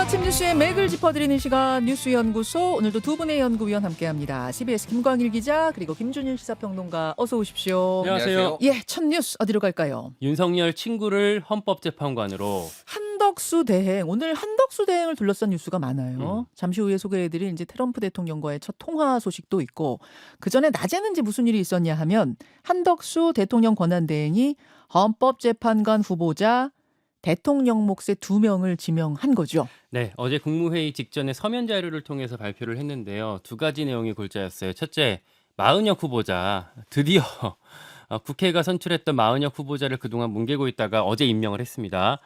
아침 뉴스의 맥을 짚어드리는 시간 뉴스연구소. 오늘도 두 분의 연구위원 함께합니다. CBS 김광일 기자 그리고 김준일 시사평론가 어서 오십시오. 안녕하세요. 예, 첫 뉴스 어디로 갈까요? 윤석열 친구를 헌법재판관으로. 한덕수 대행. 오늘 한덕수 대행을 둘러싼 뉴스가 많아요. 잠시 후에 소개해드릴 이제 트럼프 대통령과의 첫 통화 소식도 있고, 그 전에 낮에는 이제 무슨 일이 있었냐 하면 한덕수 대통령 권한대행이 헌법재판관 후보자 대통령 몫의 2명을 지명한 거죠. 네, 어제 국무회의 직전에 서면 자료를 통해서 발표를 했는데요. 두 가지 내용이 골자였어요. 첫째, 마은혁 후보자. 드디어 국회가 선출했던 마은혁 후보자를 그동안 뭉개고 있다가 어제 임명을 했습니다.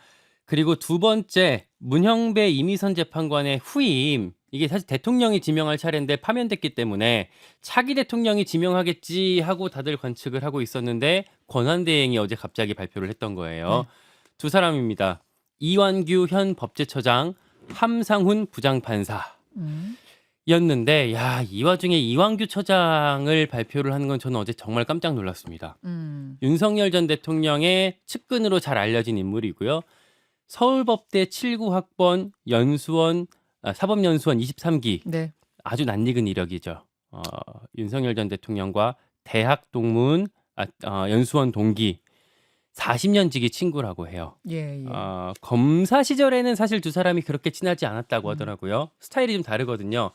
그리고 두 번째, 문형배 이미선 재판관의 후임. 이게 사실 대통령이 지명할 차례인데 파면됐기 때문에 차기 대통령이 지명하겠지 하고 다들 관측을 하고 있었는데 권한대행이 어제 갑자기 발표를 했던 거예요. 두 사람입니다. 이완규 현 법제처장, 함상훈 부장판사. 였는데, 야, 이 와중에 이완규 처장을 발표를 하는 건 저는 어제 정말 깜짝 놀랐습니다. 윤석열 전 대통령의 측근으로 잘 알려진 인물이고요. 서울법대 79학번 연수원, 사법연수원 23기. 네. 아주 낯익은 이력이죠. 윤석열 전 대통령과 대학 동문, 연수원 동기. 40년 지기 친구라고 해요. 예, 예. 검사 시절에는 사실 두 사람이 그렇게 친하지 않았다고 하더라고요. 스타일이 좀 다르거든요.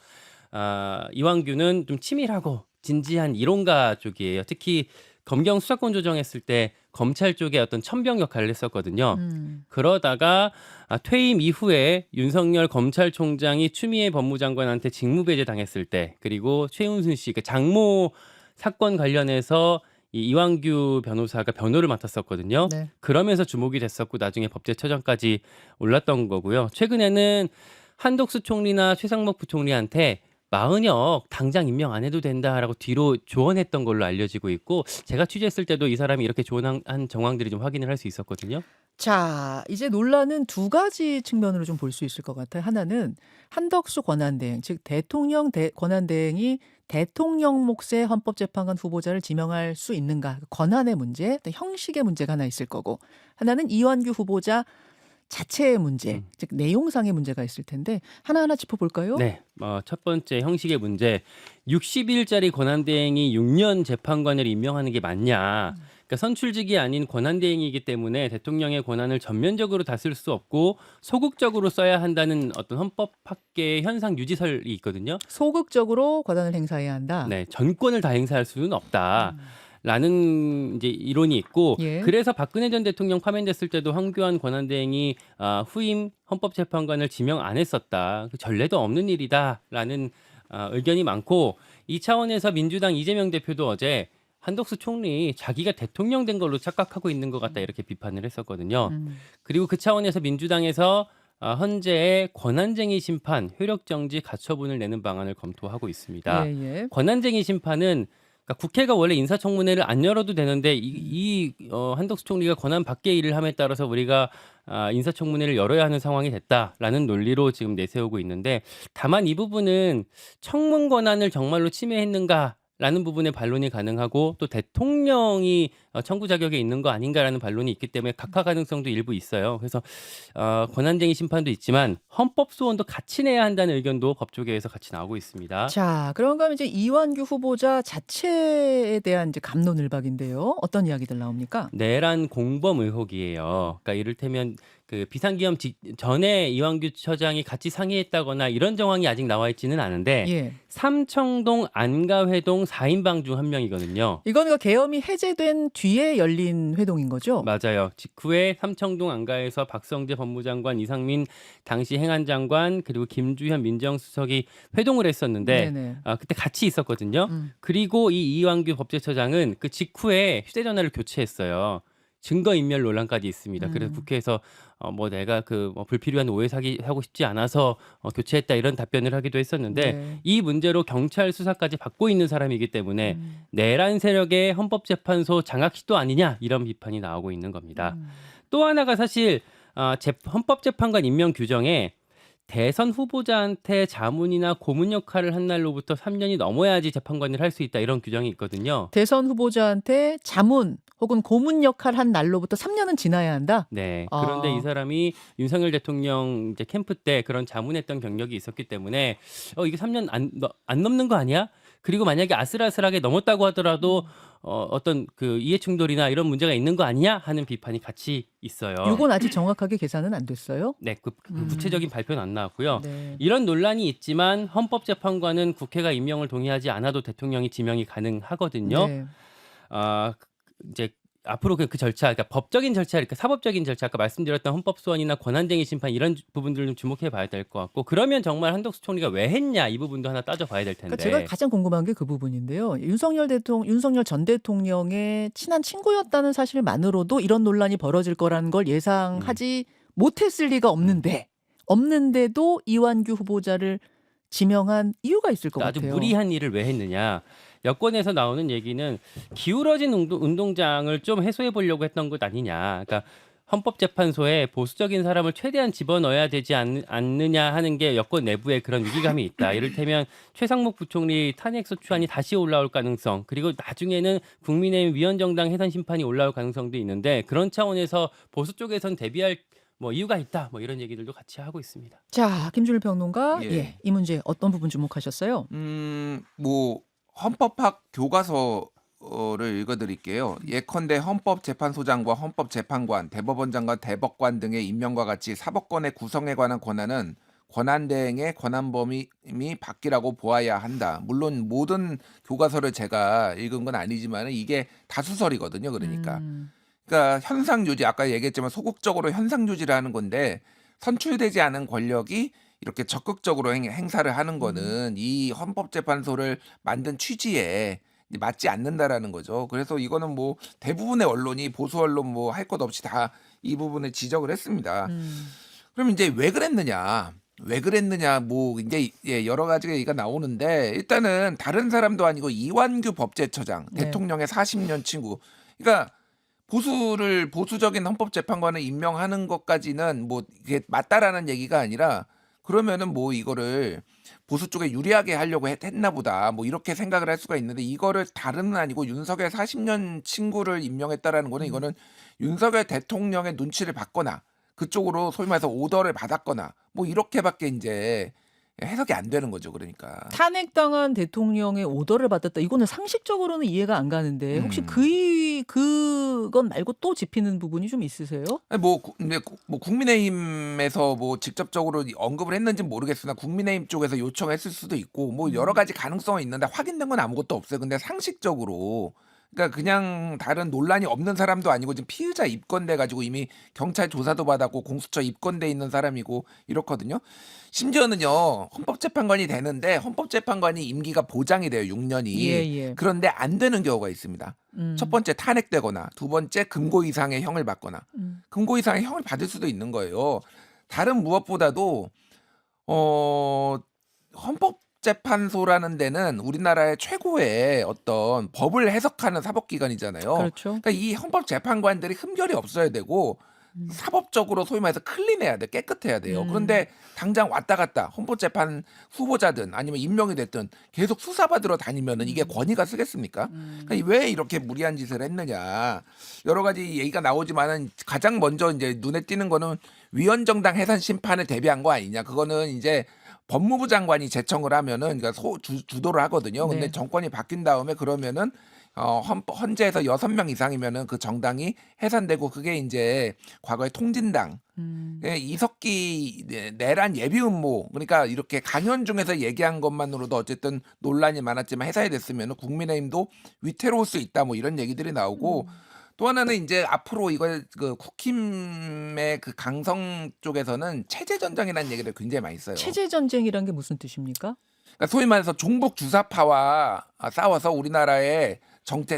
이완규는 좀 치밀하고 진지한 이론가 쪽이에요. 특히 검경 수사권 조정했을 때 검찰 쪽에 어떤 천병 역할을 했었거든요. 그러다가 퇴임 이후에 윤석열 검찰총장이 추미애 법무장관한테 직무배제 당했을 때, 그리고 최은순 씨, 그 장모 사건 관련해서 이완규 변호사가 변호를 맡았었거든요. 네. 그러면서 주목이 됐었고 나중에 법제처장까지 올랐던 거고요. 최근에는 한덕수 총리나 최상목 부총리한테 마은혁 당장 임명 안 해도 된다라고 뒤로 조언했던 걸로 알려지고 있고, 제가 취재했을 때도 이 사람이 이렇게 조언한 정황들이 좀 확인을 할 수 있었거든요. 자, 이제 논란은 두 가지 측면으로 좀 볼 수 있을 것 같아요. 하나는 한덕수 권한대행, 즉 대통령 권한대행이 대통령 몫의 헌법재판관 후보자를 지명할 수 있는가, 권한의 문제, 또 형식의 문제가 하나 있을 거고, 하나는 이완규 후보자 자체의 문제, 즉 내용상의 문제가 있을 텐데 하나하나 짚어볼까요? 네, 첫 번째 형식의 문제. 60일짜리 권한대행이 6년 재판관을 임명하는 게 맞냐? 그러니까 선출직이 아닌 권한대행이기 때문에 대통령의 권한을 전면적으로 다쓸 수 없고 소극적으로 써야 한다는 어떤 헌법학계의 현상 유지설이 있거든요. 소극적으로 권한을 행사해야 한다. 네, 전권을 다 행사할 수는 없다. 라는 이제 이론이 있고, 예. 그래서 박근혜 전 대통령 파면됐을 때도 황교안 권한대행이 후임 헌법재판관을 지명 안 했었다. 그 전례도 없는 일이다라는 의견이 많고, 이 차원에서 민주당 이재명 대표도 어제 한덕수 총리 자기가 대통령 된 걸로 착각하고 있는 것 같다 이렇게 비판을 했었거든요. 그리고 그 차원에서 민주당에서 헌재의 권한쟁의 심판, 효력정지 가처분을 내는 방안을 검토하고 있습니다. 예, 예. 권한쟁의 심판은, 그러니까 국회가 원래 인사청문회를 안 열어도 되는데 한덕수 총리가 권한 밖의 일을 함에 따라서 우리가 인사청문회를 열어야 하는 상황이 됐다라는 논리로 지금 내세우고 있는데, 다만 이 부분은 청문 권한을 정말로 침해했는가라는 부분에 반론이 가능하고, 또 대통령이 청구 자격에 있는 거 아닌가라는 반론이 있기 때문에 각하 가능성도 일부 있어요. 그래서 권한쟁의 심판도 있지만 헌법 소원도 같이 내야 한다는 의견도 법조계에서 같이 나오고 있습니다. 자, 그런가 하면 이제 이완규 후보자 자체에 대한 이제 갑론을박인데요. 어떤 이야기들 나옵니까? 내란 공범 의혹이에요. 그러니까 이를테면 그 비상기업 전에 이완규 처장이 같이 상의했다거나 이런 정황이 아직 나와 있지는 않은데, 예. 삼청동 안가회동 4인방 중 한 명이거든요. 이건 그 계엄이 해제된 뒤에 열린 회동인 거죠? 맞아요. 직후에 삼청동 안가에서 박성재 법무장관, 이상민 당시 행안장관, 그리고 김주현 민정수석이 회동을 했었는데 네네. 그때 같이 있었거든요. 그리고 이 이완규 법제처장은 그 직후에 휴대전화를 교체했어요. 증거인멸 논란까지 있습니다. 그래서 국회에서 내가 불필요한 오해 하고 싶지 않아서 교체했다 이런 답변을 하기도 했었는데, 네. 이 문제로 경찰 수사까지 받고 있는 사람이기 때문에 내란 세력의 헌법재판소 장악 시도 아니냐 이런 비판이 나오고 있는 겁니다. 또 하나가 사실 헌법재판관 임명 규정에 대선 후보자한테 자문이나 고문 역할을 한 날로부터 3년이 넘어야지 재판관을 할 수 있다 이런 규정이 있거든요. 대선 후보자한테 자문 혹은 고문 역할 한 날로부터 3년은 지나야 한다? 네. 그런데 이 아. 사람이 윤석열 대통령 이제 캠프 때 그런 자문했던 경력이 있었기 때문에 이게 3년 안 넘는 거 아니야? 그리고 만약에 아슬아슬하게 넘었다고 하더라도 어떤 그 이해 충돌이나 이런 문제가 있는 거 아니냐 하는 비판이 같이 있어요. 요건 아직 정확하게 계산은 안 됐어요? 네, 그 음. 구체적인 발표는 안 나왔고요. 네. 이런 논란이 있지만 헌법재판관은 국회가 임명을 동의하지 않아도 대통령이 지명이 가능하거든요. 네. 아, 이제 앞으로 그 절차, 그러니까 법적인 절차, 그러니까 사법적인 절차, 아까 말씀드렸던 헌법 소원이나 권한쟁의 심판 이런 부분들을 좀 주목해 봐야 될 것 같고, 그러면 정말 한덕수 총리가 왜 했냐 이 부분도 하나 따져봐야 될 그러니까 제가 텐데. 가장 궁금한 게 그 부분인데요. 윤석열 전 대통령의 친한 친구였다는 사실만으로도 이런 논란이 벌어질 거라는 걸 예상하지 못했을 리가 없는데도 이완규 후보자를 지명한 이유가 있을 것 아주 같아요. 무리한 일을 왜 했느냐. 여권에서 나오는 얘기는 기울어진 운동장을 좀 해소해 보려고 했던 것 아니냐. 그러니까 헌법재판소에 보수적인 사람을 최대한 집어넣어야 되지 않느냐 하는 게 여권 내부에 그런 위기감이 있다. 이를테면 최상목 부총리 탄핵소추안이 다시 올라올 가능성, 그리고 나중에는 국민의힘 위헌정당 해산 심판이 올라올 가능성도 있는데 그런 차원에서 보수 쪽에선 대비할 뭐 이유가 있다. 뭐 이런 얘기들도 같이 하고 있습니다. 자, 김준일 평론가, 예. 이 문제 어떤 부분 주목하셨어요? 뭐 헌법학 교과서를 읽어드릴게요. 예컨대 헌법재판소장과 헌법재판관, 대법원장과 대법관 등의 임명과 같이 사법권의 구성에 관한 권한은 권한대행의 권한범위 바뀌라고 보아야 한다. 물론 모든 교과서를 제가 읽은 건 아니지만 이게 다수설이거든요. 그러니까. 그러니까 현상 유지, 아까 얘기했지만 소극적으로 현상 유지를 하는 건데 선출되지 않은 권력이 이렇게 적극적으로 행사를 하는 거는 이 헌법재판소를 만든 취지에 맞지 않는다라는 거죠. 그래서 이거는 뭐 대부분의 언론이 보수 언론 뭐 할 것 없이 다 이 부분을 지적을 했습니다. 그럼 이제 왜 그랬느냐? 왜 그랬느냐? 뭐 이제 여러 가지 얘기가 나오는데 일단은 다른 사람도 아니고 이완규 법제처장, 네. 대통령의 40년 친구. 그러니까 보수적인 헌법재판관을 임명하는 것까지는 뭐 이게 맞다라는 얘기가 아니라 그러면은 뭐 이거를 보수 쪽에 유리하게 하려고 했나 보다. 뭐 이렇게 생각을 할 수가 있는데 이거를 다름은 아니고 윤석열 40년 친구를 임명했다라는 거는 이거는 윤석열 대통령의 눈치를 받거나 그쪽으로 소위 말해서 오더를 받았거나 뭐 이렇게밖에 이제 해석이 안 되는 거죠. 그러니까. 탄핵당한 대통령의 오더를 받았다. 이거는 상식적으로는 이해가 안 가는데 혹시 그건 말고 또 짚히는 부분이 좀 있으세요? 아니 근데 뭐 국민의힘에서 뭐 직접적으로 언급을 했는지는 모르겠으나 국민의힘 쪽에서 요청했을 수도 있고 뭐 여러 가지 가능성은 있는데 확인된 건 아무것도 없어요. 근데 상식적으로 그러니까 그냥 다른 논란이 없는 사람도 아니고 지금 피의자 입건돼 가지고 이미 경찰 조사도 받았고 공수처 입건돼 있는 사람이고 이렇거든요. 심지어는요. 헌법재판관이 되는데 헌법재판관이 임기가 보장이 돼요. 6년이. 예. 그런데 안 되는 경우가 있습니다. 첫 번째 탄핵되거나 두 번째 금고 이상의 형을 받거나 금고 이상의 형을 받을 수도 있는 거예요. 다른 무엇보다도 헌법재판소라는 데는 우리나라의 최고의 어떤 법을 해석하는 사법기관이잖아요. 그렇죠. 그러니까 이 헌법재판관들이 흠결이 없어야 되고 사법적으로 소위 말해서 클린해야 돼, 깨끗해야 돼요. 그런데 당장 왔다 갔다 헌법재판 후보자든 아니면 임명이 됐든 계속 수사받으러 다니면은 이게 권위가 쓰겠습니까? 그러니까 왜 이렇게 무리한 짓을 했느냐 여러 가지 얘기가 나오지만은 가장 먼저 이제 눈에 띄는 거는 위헌정당 해산 심판을 대비한 거 아니냐. 그거는 이제 법무부 장관이 제청을 하면은 그러니까 주도를 하거든요. 근데 네. 정권이 바뀐 다음에 그러면은 헌재에서 6명 이상이면은 그 정당이 해산되고 그게 이제 과거에 통진당 이석기 내란 예비 음모 그러니까 이렇게 강연 중에서 얘기한 것만으로도 어쨌든 논란이 많았지만 해산이 됐으면 국민의힘도 위태로울 수 있다 뭐 이런 얘기들이 나오고 또 하나는 이제 앞으로 이걸 그 국힘의 그 강성 쪽에서는 체제 전쟁이라는 얘기를 굉장히 많이 써요. 체제 전쟁이란 게 무슨 뜻입니까? 그러니까 소위 말해서 종북 주사파와 싸워서 우리나라의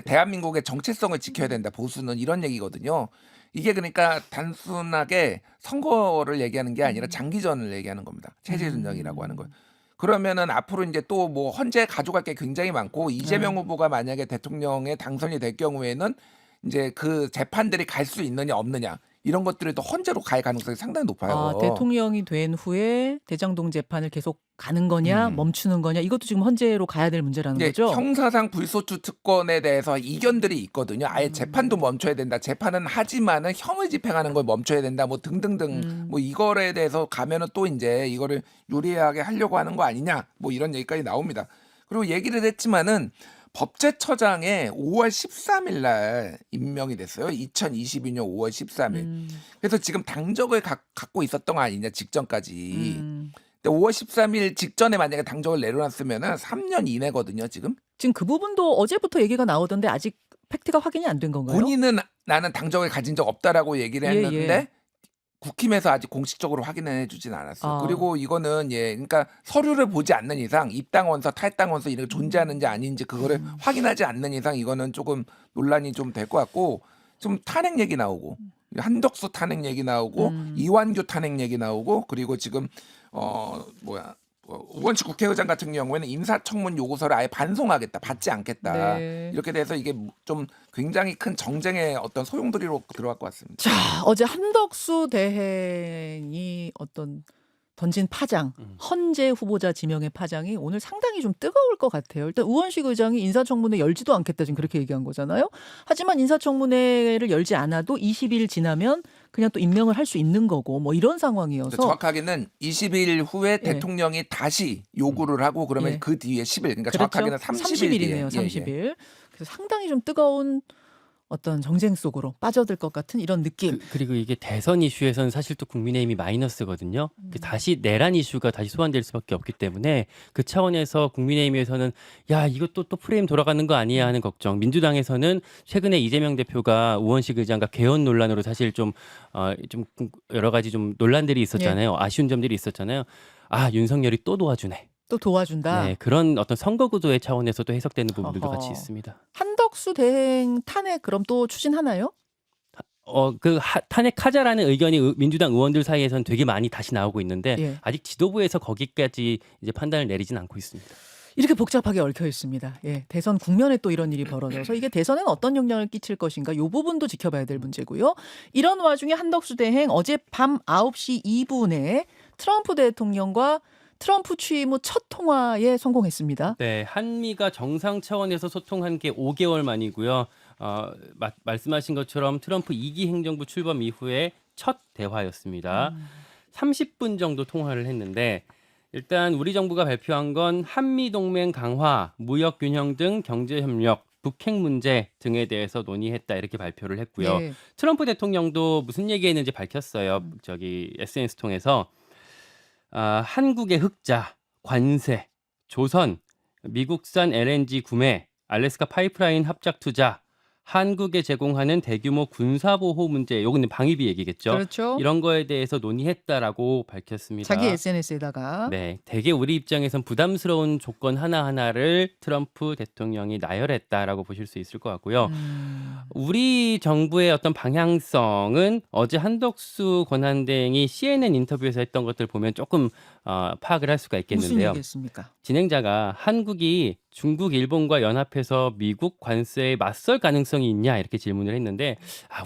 대한민국의 정체성을 지켜야 된다. 보수는 이런 얘기거든요. 이게 그러니까 단순하게 선거를 얘기하는 게 아니라 장기전을 얘기하는 겁니다. 체제 전쟁이라고 하는 걸. 그러면은 앞으로 이제 또 뭐 헌재 가져갈 게 굉장히 많고 이재명 후보가 만약에 대통령에 당선이 될 경우에는 이제 그 재판들이 갈 수 있느냐 없느냐 이런 것들에도 헌재로 갈 가능성이 상당히 높아요. 아, 대통령이 된 후에 대장동 재판을 계속 가는 거냐, 멈추는 거냐, 이것도 지금 헌재로 가야 될 문제라는 이게 거죠. 형사상 불소추 특권에 대해서 이견들이 있거든요. 아예 재판도 멈춰야 된다. 재판은 하지만은 형을 집행하는 걸 멈춰야 된다. 뭐 등등등. 뭐 이거에 대해서 가면은 또 이제 이거를 유리하게 하려고 하는 거 아니냐. 뭐 이런 얘기까지 나옵니다. 그리고 얘기를 했지만은 법제처장에 5월 13일 날 임명이 됐어요. 2022년 5월 13일. 그래서 지금 당적을 갖고 있었던 거 아니냐, 직전까지. 근데 5월 13일 직전에 만약에 당적을 내려놨으면은 3년 이내거든요, 지금. 지금 그 부분도 어제부터 얘기가 나오던데 아직 팩트가 확인이 안 된 건가요? 본인은 나는 당적을 가진 적 없다라고 얘기를 예, 했는데 예. 국힘에서 아직 공식적으로 확인해 주진 않았어요. 아. 그리고 이거는 그러니까 서류를 보지 않는 이상 입당원서, 탈당원서 이런 게 존재하는지 아닌지 그거를 확인하지 않는 이상 이거는 조금 논란이 좀 될 것 같고, 좀 탄핵 얘기 나오고 한덕수 탄핵 얘기 나오고 이완규 탄핵 얘기 나오고, 그리고 지금 우원식 국회의장 같은 경우에는 인사청문 요구서를 아예 반송하겠다, 받지 않겠다. 네. 이렇게 돼서 이게 좀 굉장히 큰 정쟁의 어떤 소용돌이로 들어갈 것 같습니다. 자, 어제 한덕수 대행이 어떤 던진 파장, 헌재 후보자 지명의 파장이 오늘 상당히 좀 뜨거울 것 같아요. 일단 우원식 의장이 인사청문회 열지도 않겠다 지금 그렇게 얘기한 거잖아요. 하지만 인사청문회를 열지 않아도 20일 지나면 그냥 또 임명을 할 수 있는 거고 뭐 이런 상황이어서 정확하게는 20일 후에 예. 대통령이 다시 요구를 하고 그러면 예. 그 뒤에 10일, 그러니까 그렇죠? 정확하게는 30일 뒤에. 30일이네요. 예, 예. 30일. 그래서 상당히 좀 뜨거운 어떤 정쟁 속으로 빠져들 것 같은 이런 느낌. 그리고 이게 대선 이슈에서는 사실 또 국민의힘이 마이너스거든요. 다시 내란 이슈가 다시 소환될 수밖에 없기 때문에 그 차원에서 국민의힘에서는 야 이것도 또 프레임 돌아가는 거 아니야 하는 걱정. 민주당에서는 최근에 이재명 대표가 우원식 의장과 개헌 논란으로 사실 좀 여러 가지 좀 논란들이 있었잖아요. 아쉬운 점들이 있었잖아요. 아 윤석열이 또 도와주네. 또 도와준다. 네, 그런 어떤 선거 구도의 차원에서도 해석되는 부분들도 어허. 같이 있습니다. 한덕수 대행 탄핵 그럼 또 추진하나요? 탄핵하자라는 의견이 민주당 의원들 사이에서는 되게 많이 다시 나오고 있는데 예. 아직 지도부에서 거기까지 이제 판단을 내리진 않고 있습니다. 이렇게 복잡하게 얽혀 있습니다. 예, 대선 국면에 또 이런 일이 벌어져서 이게 대선엔 어떤 영향을 끼칠 것인가 이 부분도 지켜봐야 될 문제고요. 이런 와중에 한덕수 대행 어젯밤 9시 2분에 트럼프 대통령과 트럼프 취임 후 첫 통화에 성공했습니다. 네, 한미가 정상 차원에서 소통한 게 5개월 만이고요. 말씀하신 것처럼 트럼프 2기 행정부 출범 이후에 첫 대화였습니다. 30분 정도 통화를 했는데 일단 우리 정부가 발표한 건 한미 동맹 강화, 무역 균형 등 경제 협력, 북핵 문제 등에 대해서 논의했다 이렇게 발표를 했고요. 네. 트럼프 대통령도 무슨 얘기했는지 밝혔어요. SNS 통해서 한국의 흑자, 관세, 조선, 미국산 LNG 구매, 알래스카 파이프라인 합작 투자, 한국에 제공하는 대규모 군사보호 문제, 요거는 방위비 얘기겠죠. 그렇죠. 이런 거에 대해서 논의했다라고 밝혔습니다. 자기 SNS에다가 네, 되게 우리 입장에선 부담스러운 조건 하나하나를 트럼프 대통령이 나열했다라고 보실 수 있을 것 같고요. 우리 정부의 어떤 방향성은 어제 한덕수 권한대행이 CNN 인터뷰에서 했던 것들 보면 조금 파악을 할 수가 무슨 있겠는데요. 얘기했습니까? 진행자가 한국이 중국, 일본과 연합해서 미국 관세에 맞설 가능성이 있냐 이렇게 질문을 했는데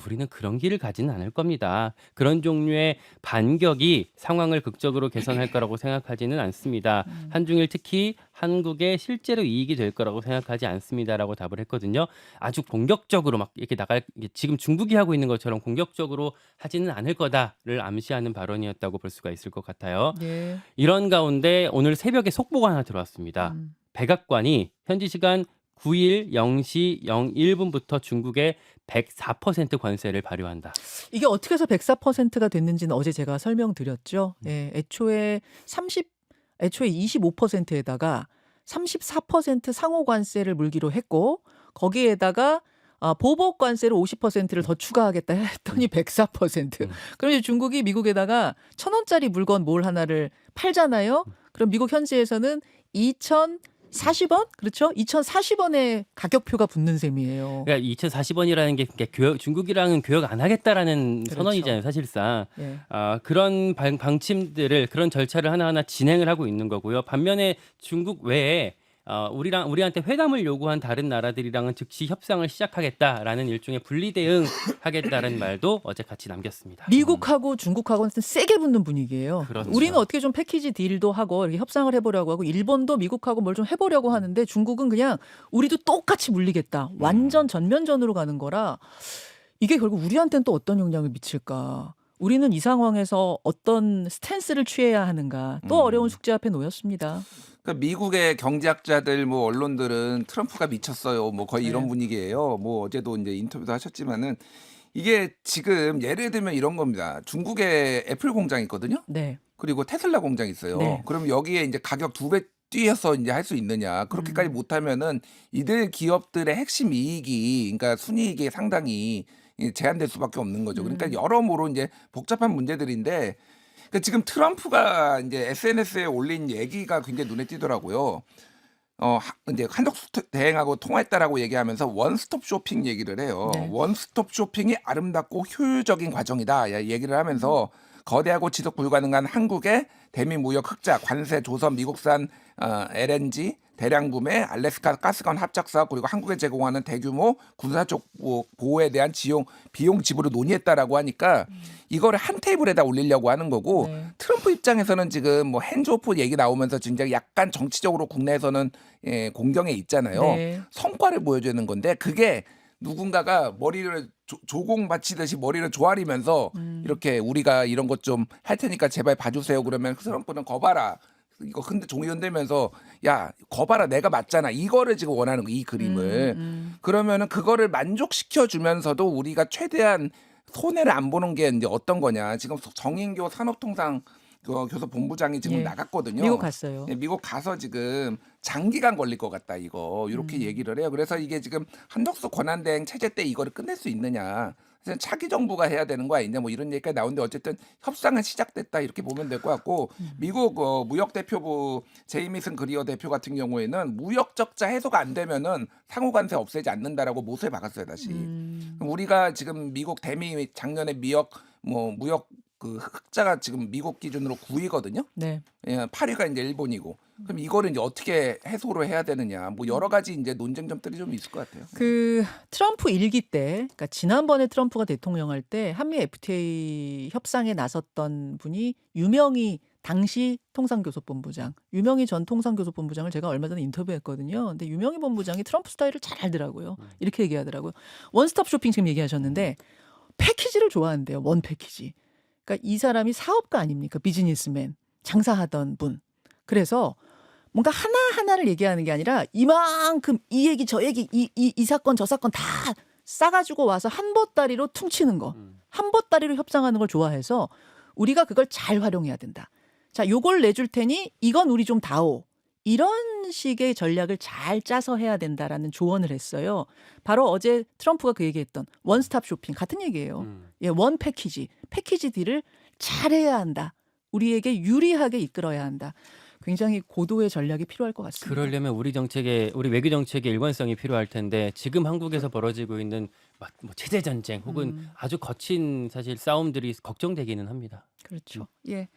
우리는 그런 길을 가지는 않을 겁니다. 그런 종류의 반격이 상황을 극적으로 개선할 거라고 생각하지는 않습니다. 한중일 특히 한국에 실제로 이익이 될 거라고 생각하지 않습니다라고 답을 했거든요. 아주 공격적으로 막 이렇게 지금 중국이 하고 있는 것처럼 공격적으로 하지는 않을 거다를 암시하는 발언이었다고 볼 수가 있을 것 같아요. 네. 이런 가운데 오늘 새벽에 속보가 하나 들어왔습니다. 백악관이 현지 시간 9일 0시 01분부터 중국에 104% 관세를 발효한다. 이게 어떻게 해서 104%가 됐는지는 어제 제가 설명드렸죠. 예, 애초에 25%에다가 34% 상호 관세를 물기로 했고 거기에다가 보복 관세를 50%를 더 추가하겠다 했더니 104%. 그럼 이제 중국이 미국에다가 1,000원짜리 물건 뭘 하나를 팔잖아요. 그럼 미국 현지에서는 2,040원? 그렇죠? 2,040원의 가격표가 붙는 셈이에요. 그러니까 2,040원이라는 게 중국이랑은 교역 안 하겠다라는 그렇죠. 선언이잖아요, 사실상. 예. 그런 방침들을 그런 절차를 하나하나 진행을 하고 있는 거고요. 반면에 중국 외에 우리한테 회담을 요구한 다른 나라들이랑은 즉시 협상을 시작하겠다라는 일종의 분리 대응하겠다는 말도 어제 같이 남겼습니다. 미국하고 중국하고는 세게 붙는 분위기예요. 그렇죠. 우리는 어떻게 좀 패키지 딜도 하고 이렇게 협상을 해보려고 하고 일본도 미국하고 뭘 좀 해보려고 하는데 중국은 그냥 우리도 똑같이 물리겠다. 완전 전면전으로 가는 거라 이게 결국 우리한테는 또 어떤 영향을 미칠까. 우리는 이 상황에서 어떤 스탠스를 취해야 하는가. 또 어려운 숙제 앞에 놓였습니다. 그러니까 미국의 경제학자들 뭐 언론들은 트럼프가 미쳤어요. 뭐 거의 이런 네. 분위기예요. 뭐 어제도 이제 인터뷰도 하셨지만은 이게 지금 예를 들면 이런 겁니다. 중국에 애플 공장이 있거든요. 네. 그리고 테슬라 공장이 있어요. 네. 그럼 여기에 이제 가격 2배 뛰어서 이제 할 수 있느냐. 그렇게까지 못하면은 이들 기업들의 핵심 이익이 그러니까 순이익이 상당히 제한될 수밖에 없는 거죠. 그러니까 여러모로 이제 복잡한 문제들인데 그러니까 지금 트럼프가 이제 SNS에 올린 얘기가 굉장히 눈에 띄더라고요. 이제 한덕수 대행하고 통화했다라고 얘기하면서 원스톱 쇼핑 얘기를 해요. 네. 원스톱 쇼핑이 아름답고 효율적인 과정이다. 얘기를 하면서 거대하고 지속 불가능한 한국의 대미 무역 흑자, 관세, 조선, 미국산 LNG 대량 구매, 알래스카 가스관 합작 사업 그리고 한국에 제공하는 대규모 군사적 보호에 대한 비용 지불을 논의했다라고 하니까 이거를 한 테이블에다 올리려고 하는 거고 네. 트럼프 입장에서는 지금 뭐 핸즈오프 얘기 나오면서 진짜 약간 정치적으로 국내에서는 공경에 있잖아요. 네. 성과를 보여주는 건데 그게 누군가가 머리를 조공 바치듯이 머리를 조아리면서 이렇게 우리가 이런 것 좀 할 테니까 제발 봐주세요. 그러면 트럼프는 거봐라. 이거 근데 종이 흔들면서 야 거봐라 내가 맞잖아. 이거를 지금 원하는 거 이 그림을. 그러면은 그거를 만족시켜 주면서도 우리가 최대한 손해를 안 보는 게 이제 어떤 거냐. 지금 정인교 산업통상 교섭 본부장이 지금 예. 나갔거든요. 미국 갔어요. 네, 미국 가서 지금 장기간 걸릴 것 같다 이거 이렇게 얘기를 해요. 그래서 이게 지금 한덕수 권한대행 체제 때 이거를 끝낼 수 있느냐. 그래서 차기 정부가 해야 되는 거 아니냐 뭐 이런 얘기가 나오는데 어쨌든 협상은 시작됐다 이렇게 보면 될 것 같고 미국 무역대표부 제이미슨 그리어 대표 같은 경우에는 무역 적자 해소가 안 되면은 상호 관세 없애지 않는다라고 못을 박았어요 다시. 그럼 우리가 지금 미국 대미 작년에 무역 그 흑자가 지금 미국 기준으로 9위거든요. 네. 8위가 이제 일본이고. 그럼 이거를 이제 어떻게 해소를 해야 되느냐. 뭐 여러 가지 이제 논쟁 점들이 좀 있을 것 같아요. 그 트럼프 일기 때, 그러니까 지난번에 트럼프가 대통령 할 때 한미 FTA 협상에 나섰던 분이 유명희 당시 통상교섭본부장, 유명희 전 통상교섭본부장을 제가 얼마 전에 인터뷰했거든요. 근데 유명희 본부장이 트럼프 스타일을 잘 알더라고요. 이렇게 얘기하더라고요. 원스톱 쇼핑 지금 얘기하셨는데 패키지를 좋아한대요. 원 패키지. 그러니까 이 사람이 사업가 아닙니까? 비즈니스맨, 장사하던 분. 그래서 뭔가 하나하나를 얘기하는 게 아니라 이만큼 이 얘기 저 얘기 이 사건 저 사건 다 싸가지고 와서 한 보따리로 퉁치는 거. 한 보따리로 협상하는 걸 좋아해서 우리가 그걸 잘 활용해야 된다. 자, 요걸 내줄 테니 이건 우리 좀 다오. 이런 식의 전략을 잘 짜서 해야 된다라는 조언을 했어요. 바로 어제 트럼프가 그 얘기했던 원스톱 쇼핑 같은 얘기예요. 예, 원 패키지 딜을 잘해야 한다. 우리에게 유리하게 이끌어야 한다. 굉장히 고도의 전략이 필요할 것 같습니다. 그러려면 우리 외교 정책의 일관성이 필요할 텐데 지금 한국에서 벌어지고 있는 뭐 체제 전쟁 혹은 아주 거친 사실 싸움들이 걱정되기는 합니다. 그렇죠. 예.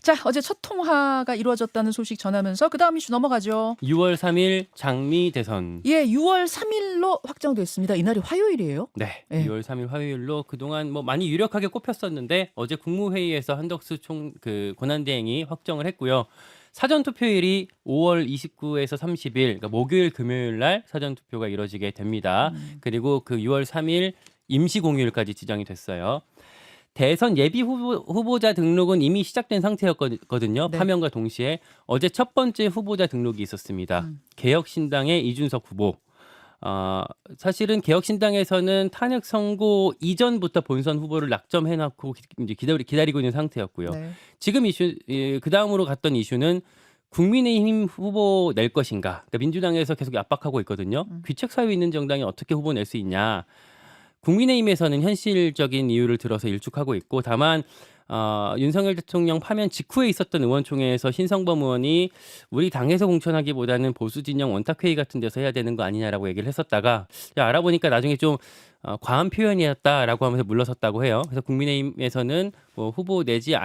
자, 어제 첫 통화가 이루어졌다는 소식 전하면서 그다음 이슈 넘어가죠. 6월 3일 장미 대선. 예, 6월 3일로 확정됐습니다. 이날이 화요일이에요. 네, 네. 6월 3일 화요일로 그동안 뭐 많이 유력하게 꼽혔었는데 어제 국무회의에서 한덕수 권한대행이 확정을 했고요. 사전 투표일이 5월 29에서 30일, 그러니까 목요일 금요일 날 사전 투표가 이루어지게 됩니다. 그리고 그 6월 3일 임시 공휴일까지 지정이 됐어요. 대선 예비 후보자 등록은 이미 시작된 상태였거든요. 네. 파면과 동시에 어제 첫 번째 후보자 등록이 있었습니다. 개혁신당의 이준석 후보. 사실은 개혁신당에서는 탄핵 선고 이전부터 본선 후보를 낙점해놓고 이제 기다리고 있는 상태였고요. 네. 지금 그 다음으로 갔던 이슈는 국민의힘 후보 낼 것인가. 그러니까 민주당에서 계속 압박하고 있거든요. 귀책 사유 있는 정당이 어떻게 후보 낼 수 있냐. 국민의힘에서는 현실적인 이유를 들어서 일축하고 있고 다만 윤석열 대통령 파면 직후에 있었던 의원총회에서 신성범 의원이 우리 당에서 공천하기보다는 보수 진영 원탁회의 같은 데서 해야 되는 거 아니냐라고 얘기를 했었다가 알아보니까 나중에 좀 과한 표현이었다라고 하면서 물러섰다고 해요. 그래서 국민의힘에서는 뭐 후보 내지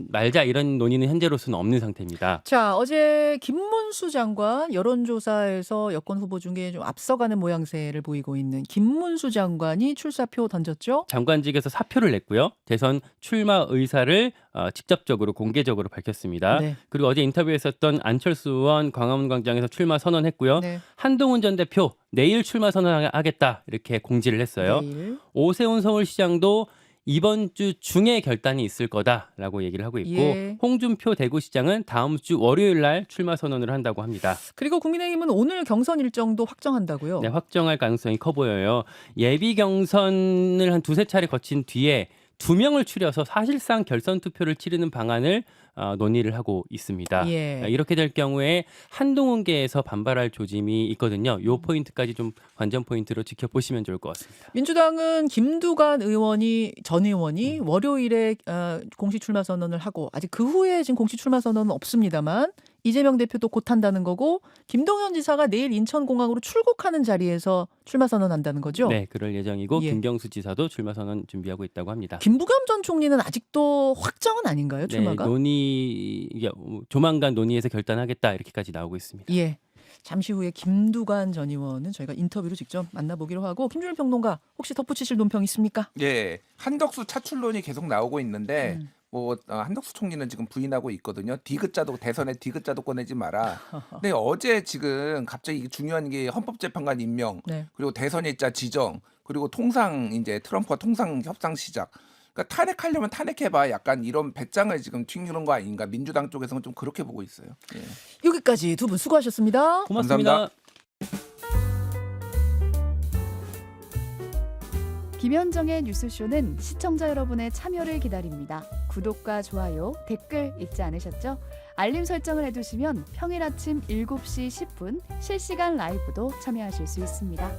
말자 이런 논의는 현재로서는 없는 상태입니다. 자, 어제 김문수 장관 여론조사에서 여권 후보 중에 좀 앞서가는 모양새를 보이고 있는 김문수 장관이 출사표 던졌죠? 장관직에서 사표를 냈고요. 대선 출마 의사를 직접적으로 공개적으로 밝혔습니다. 네. 그리고 어제 인터뷰했었던 안철수 의원 광화문광장에서 출마 선언했고요. 네. 한동훈 전 대표 내일 출마 선언하겠다 이렇게 공지를 했어요. 내일. 오세훈 서울시장도 이번 주 중에 결단이 있을 거다라고 얘기를 하고 있고 예. 홍준표 대구시장은 다음 주 월요일 날 출마 선언을 한다고 합니다. 그리고 국민의힘은 오늘 경선 일정도 확정한다고요? 네, 확정할 가능성이 커 보여요. 예비 경선을 한 두세 차례 거친 뒤에 2명을 추려서 사실상 결선 투표를 치르는 방안을 논의를 하고 있습니다. 예. 이렇게 될 경우에 한동훈계에서 반발할 조짐이 있거든요. 이 포인트까지 좀 관전 포인트로 지켜보시면 좋을 것 같습니다. 민주당은 김두관 전 의원이 월요일에 공식 출마 선언을 하고 아직 그 후에 지금 공식 출마 선언은 없습니다만 이재명 대표도 곧 한다는 거고 김동연 지사가 내일 인천공항으로 출국하는 자리에서 출마 선언한다는 거죠? 네, 그럴 예정이고 예. 김경수 지사도 출마 선언 준비하고 있다고 합니다. 김부겸 전 총리는 아직도 확정은 아닌가요? 출마가? 이게 조만간 논의해서 결단하겠다 이렇게까지 나오고 있습니다. 예. 잠시 후에 김두관 전 의원은 저희가 인터뷰로 직접 만나보기로 하고 김준일 평론가 혹시 덧붙이실 논평 있습니까? 예, 한덕수 차출론이 계속 나오고 있는데 뭐 한덕수 총리는 지금 부인하고 있거든요. 디귿자도 대선에 디귿자도 꺼내지 마라. 근데 어제 지금 갑자기 중요한 게 헌법재판관 임명, 네. 그리고 대선 일자 지정, 그리고 통상 이제 트럼프와 통상 협상 시작. 그러니까 탄핵하려면 탄핵해봐. 약간 이런 배짱을 지금 튕기는 거 아닌가. 민주당 쪽에서는 좀 그렇게 보고 있어요. 예. 여기까지 두 분 수고하셨습니다. 고맙습니다. 감사합니다. 김현정의 뉴스쇼는 시청자 여러분의 참여를 기다립니다. 구독과 좋아요, 댓글 잊지 않으셨죠? 알림 설정을 해두시면 평일 아침 7시 10분 실시간 라이브도 참여하실 수 있습니다.